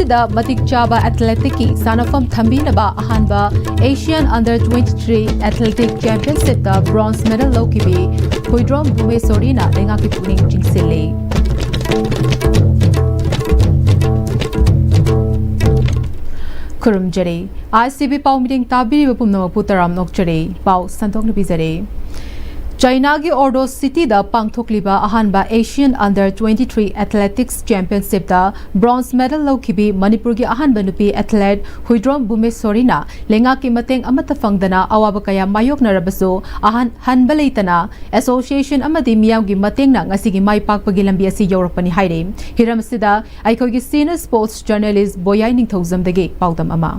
asida matik chaba athletic ki sanafam thambinaba ahanba Asian Under 23 Athletic Championship da bronze medal lokibi Huidrom Bume Sorina lenga ki puning jingsile Kurum jare Am-Istv pau meeting tabiri bapumna putaram nokjare pau santok nabizare China ki Ordo City da pangthokliba ahanba Asian Under 23 Athletics Championship da bronze medal lokibi Manipur ki ahanba nupi athlete Huidrom Bume Sorina lenga ki mateng amata fangdana awaba kaya mayok narabaso ahan hanba leitana association amadi miyam gi mateng na ngasi gi mai pakpagi lambi asi yorakpani haire hiram sida aikoi gi senior sports journalist Boyai Ningthozam dagi paudam ama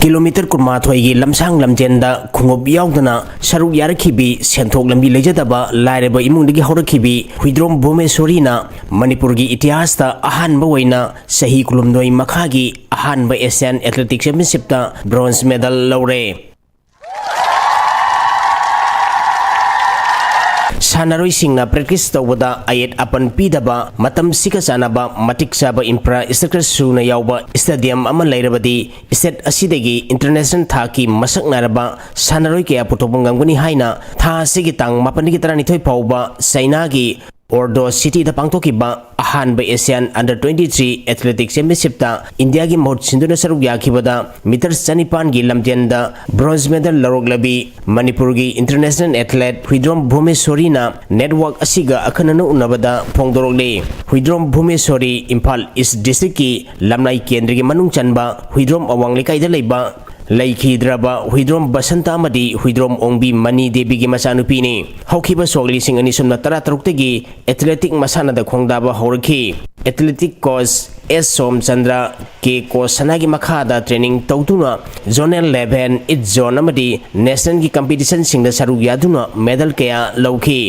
Kilometer kurmathoi gi lamsang lamjenda khungob yaudana saruk yarakhibi senthok lambi lejadaba laireba imungdagi horakhibi Huidrom Bume Sorina Manipur gi itihas ta ahanba waina sahi kulumdoi makhagi ahanba Asian Athletic Championship ta bronze medal laure Sanaroi singna practice tawada ayet apan pidaba matam sika sanaba matik saba infrastructure suna yauba stadium ama lairabadi state asidagi international thaki masak naraba sanaroi kaya putobong ganguni haina tha sigi tang mapani gi tarani thoi pauba China gi Ordo City da pangthokiba ahanba Asian Under 23 Athletic Championship ta India gi mohut sinduna saruk yakhibada meter chanipan gi lamjenda bronze medal laroglabi Manipur gi international athlete Huidrom Bume Sorina network asiga akhanana unabada phongdorokle Huidrom Bume Sori Imphal East District ki lamnai kendra gi manung chanba Huidrom awang lekai da leiba Laikhidraba Huidrom Basanta amadi Huidrom Ongbi Mani Devi gi masanupi ni haukiba sogli sing ani sumna tara tarukte gi athletic masana da khongdaba horakhi athletic coach S Som Chandra ke ko sanagi makhada training tawtuna zonal 11 it zone amadi national gi competition sing da saru yaduna medal kaya lauki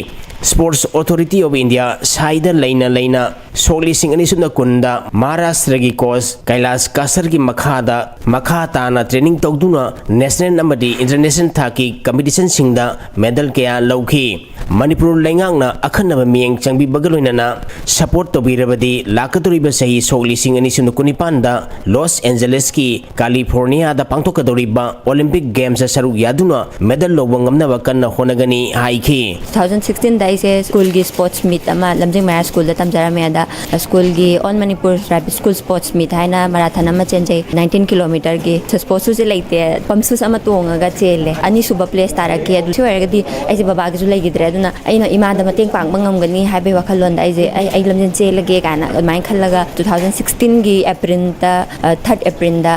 Sports Authority of India saida leina sogli sing ani sumna kunda Maharashtra gi coach Kailas Kasar gi makhata na training tawduna national amadi international thaki competition sing da medal kaya lauki Manipur lengang na akhanaba mieng changbi bagaloina na support tobirabadi lakaturiba sahi sogli sing ani sumna kunipanda Los Angeles ki California da pangthokadoriba Olympic Games saru yaduna medal lobangam na wakanna honagani haiki 2016 da ise school gi sports meet ama lamjing mara school da tamjara da school gi on Manipur rapid school sports meet haina marathon ama chenjai 19 kilometer gi sports su leite pamsu sama tonga ga chele ani suba place tara ke adu chwergadi aise baba gi su legidre aduna aina ima da mateng pang bangam gani haibe wakhalon da ai lamjin chele kana mai khallaga 2016 gi April da 3rd April da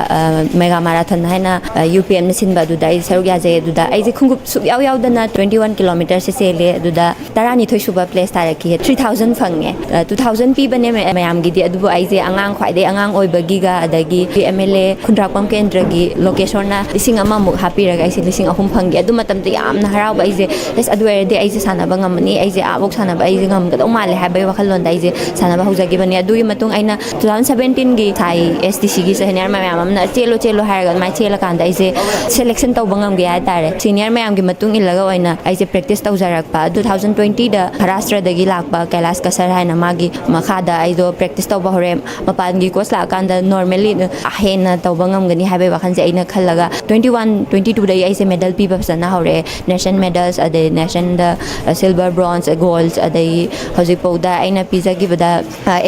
mega marathon haina UPM sin ba du da sarug ya je du da ai khungup su yaw yaw dana 21 kilometer se sele du da tarani thoi suba place taraki 3000 fange 2000 pi bane mayam gi di adu ai je angang khwai de angang oi bagi ga adagi MLA khundrakpam kendra gi location na lising ama mu happy raga ai lising ahum fange adu matam te yam na haraw ai je les adu de ai je sana ba ngamani ai je abok sana ba ai je ngam ga dong male ha bai wakhalon da ai je sana ba hujagi bane adu gi matung aina 2017 gi thai STC gi senior mayam amna chelo haraga mai chela kan da ai je selection taw bangam gi ai tare senior mayam gi matung ilaga oina ai je practice taw jarak pa 2020 da Maharashtra dagi lakba Kailas Kasar haina magi makhada aido practice tawba hore mapan gi course la kanda normally ahena tawba ngamgani haibe wakhan je aina khallaga 21 22 dai aise medal pi babsana hore nation medals ade nation da silver bronze gold ade hoji powda aina pizza gi bada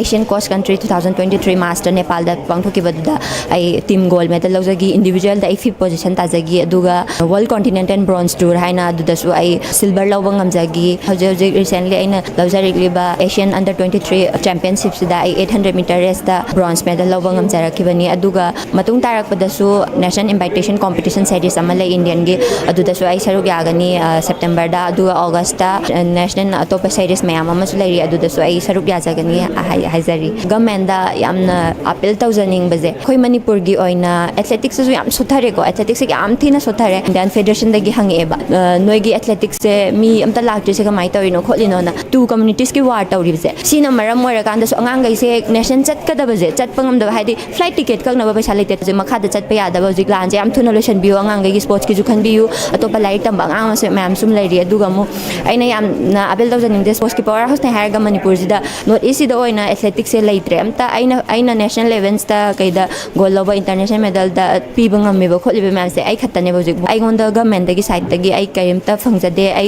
Asian cross country 2023 master Nepal da pangthoki bada ai team gold medal lawjagi individual da 5th position tajagi aduga world continent and bronze tour haina aduda su ai silver lawba ngamjagi hoji recently aina lawjari liba Asian Under 23 Championships da 800 meter race da bronze medal lawba ngamjarakibani aduga matung tarakpada su national invitation competition series amala Indian gi aduda su ai saruk yagani September da aduga August da national atopa series mayam ama su lairi aduda su ai saruk yajagani haizari government da yamna appeal tawzaning baje khoi Manipur gi oina athletics su yam suthare ko athletics gi am thina suthare Indian federation da gi hangeba noi gi athletics se mi amta lakti se kamai tawino kholino na two communities ki war tawribse sina maram moira kanda so angang gai se nation chat ka da baje chat pangam da haidi flight ticket kak na ba paisa lete je makha da chat pa ya da ba jik lan je am thuna lotion biu angang gai sports ki ju khan biu atopa lai tam angang se mam sum lai ri aduga mu aina yamna apel tawjaning de sports ki power house ne haraga Manipur sida North East sida oina athletics se leitre amta aina national events ta kaida gold loba international medal da piba ngameba kholibe mam se ai khattane bojik ai gonda government dagi side dagi ai kaimta phangjade ai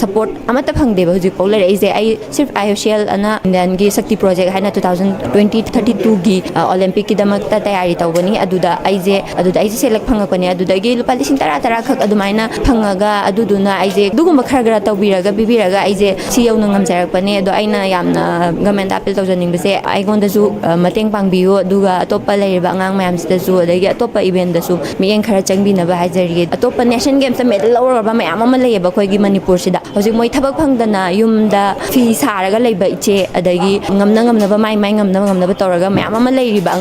support amata phangde bojik pole ai je ai sirf IOCL ana indian gi sakti project haina 2032 gi olympic ki damakta tayari tawbani aduda ai je select phangakone aduda gi lupa lising tara khak adumaina phangaga aduduna ai je duguma kharagra tawbiraga bibiraga ai je si yauna ngamjarakpane ado aina yamna government appeal tawjaning bese ai gonda su mateng pangbiyo aduga atopa leiba angang mayam sida su adagi atopa event da su miyeng khara changbina ba hajari atopa nation games medal lawraba mayam ama leiba khoi gi Manipur sida hojik moi thabak phangdana yumda fi saraga leiba iche adagi ngamna ba mai ngamna ba tawraga mayam ama leiriba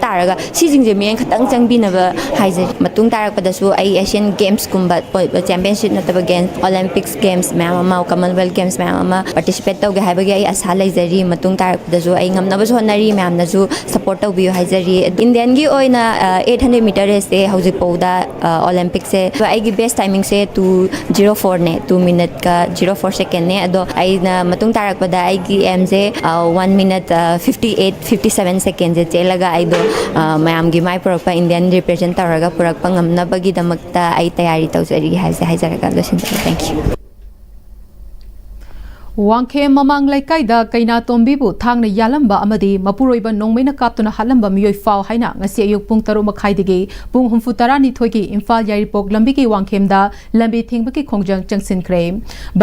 taraga si jingje miyeng khatang changbina ba hajari matung tarakpada su ai Asian games kumba championship nataba games Olympics games mayam ama Commonwealth games mayam ama participate tawge haibagi ai asa leijari matung tarakpada su ai ngamna ba sonari mayam na su support tawbiyo hajari Indian gi oina 800 meter race se hojik powda Olympics se ai gi best timing se 2:04 ne 2 minute ka 04 second ne ado ai na matung tarakpada ai gi aim se 1 minute 57 second je chelaga ai do mayam gi mai propa Indian represent taraga purak pangamna bagi damakta ai tayari tawjari hajaraga losin thank you Wangkhe mamang laikai da kaina tombi bu thangna yalamba amadi mapuroiba nongmena kaptuna halamba miyoi faw haina ngasi ayuk pung 3:30 digi pung 4:30 thoigi Imphal Yaripok lambi ki wangkhem da lambi thingba ki khongjang changsin kre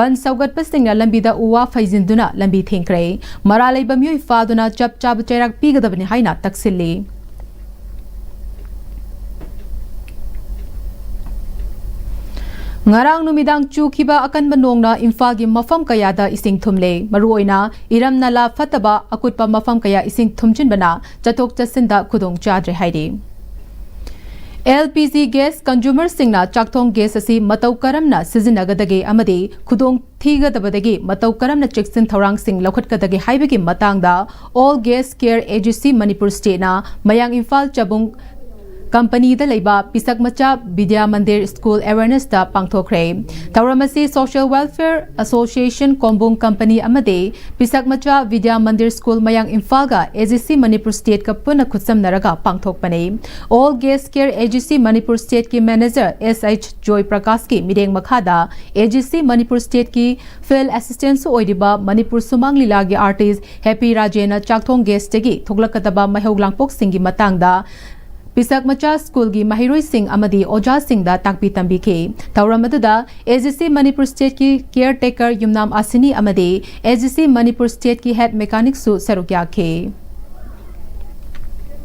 ban saugat pastingna lambi da uwa faizinduna lambi thingkre maralaiba miyoi fa duna chap chap chairak pigadabni haina taksilli Ngarang numidang chukiba akan manongna Imphal gi mafam kaya da ising thumle maruoina iram nala fataba akutpa mafam kaya ising thumchin bana chatok chasinda khudong chadre haidi LPG gas consumer singna chakthong gas asi matau karamna sizinagadage amadi khudong thigadabadagi matau karamna cheksin thorang sing lokhatkadagi haibagi matangda all gas care agency Manipur state na mayang Imphal chabung Company da leiba pisak macha Vidya Mandir School Awareness da pangthokre Tauramasi Social Welfare Association Kombung Company amade pisak macha Vidya Mandir School mayang Imphal ga AGC Manipur State ka puna khutsam naraga pangthokpane All Gas Care AGC Manipur State ki manager SH Joy Prakash ki mireng makhada AGC Manipur State ki field assistant su oidiba Manipur Sumang Lila gi artist Happy Rajena Chakthong Gas tegi thoglakataba mahauglangpok singi matangda Pisak Macha School gi Mahiroi Singh amadi Oja Singh da takpi tambi ke Tauramadada AGC Manipur State ki caretaker Yumnam Asini amadi AGC Manipur State ki head mechanic su sarukya ke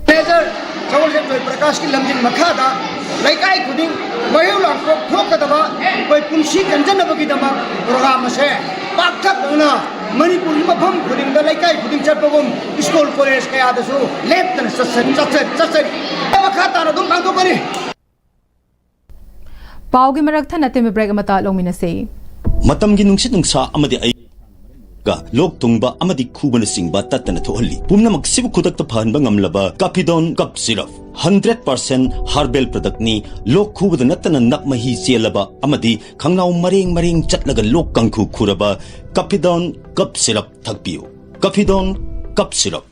Major Chawal Prakash ki lamjin makhada laikai khuding mayu lang ko thokadaba koi punsi kanjanabagi dama program ase pakthak na Manipur mafam khuding da laikai khuding chatpagum school college kaya dasu left and satsari makhata na dum bangko pani Paugi marak thana teme break amata longmina se matam gi nungsit nungsa amadi ai ga lok tungba amadi khubana singba tatana thohalli pumnamak sibu khudak ta phanba ngamlaba Capidon cup syrup 100% herbal product ni lok khubada natana nakmahi chelaba amadi khangnaw maring chatlaga lok kangkhu khuraba Capidon cup syrup thakpiu Capidon cup syrup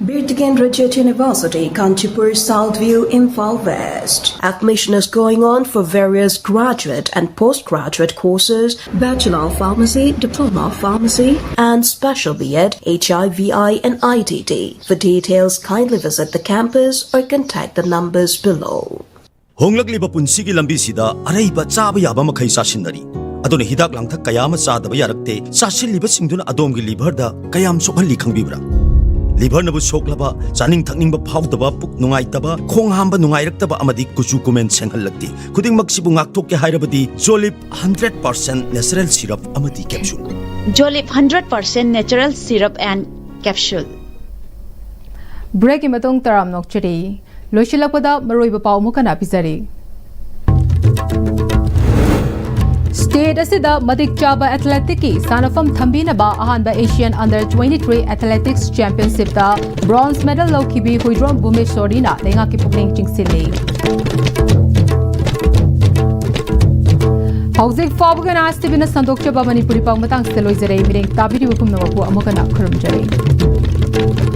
Birtigan Regent University, Kanchipur, Southview, Imphal West. Admission is going on for various graduate and postgraduate courses, Bachelor of Pharmacy, Diploma of Pharmacy, and Special B.Ed, HIV/I and ITT. For details, kindly visit the campus or contact the numbers below. Honglakliba punsigi lambi sida araiba chaba yaba makhai sasinari aduna hidak langthak kayama chadaba yarakte sasilliba singduna adomgi liver da kayam sokhalli khangbibra liver nabu soklaba chaning thakningba phawdaba puk nungaitaba khong hamba nungairaktaba amadi kuchu kumen senghallakti khuding maksibu ngakthok ke hairabadi Jolip 100% natural syrup amadi capsule Jolip 100% natural syrup and capsule break imatong taram nokchari loishilakpada maroiba paw mukana pizari State asida madik chaba athletic ki sanafam thambina ba ahanba Asian Under 23 Athletics Championship da bronze medal lokibi huidrom Bhumeshwari na lenga ki pukling chingsili Hauzik Fabgan Am-Istv na sandokchaba Manipuri pang matang sila loizare mireng tabiri wapum na wapu amogana khurum jare.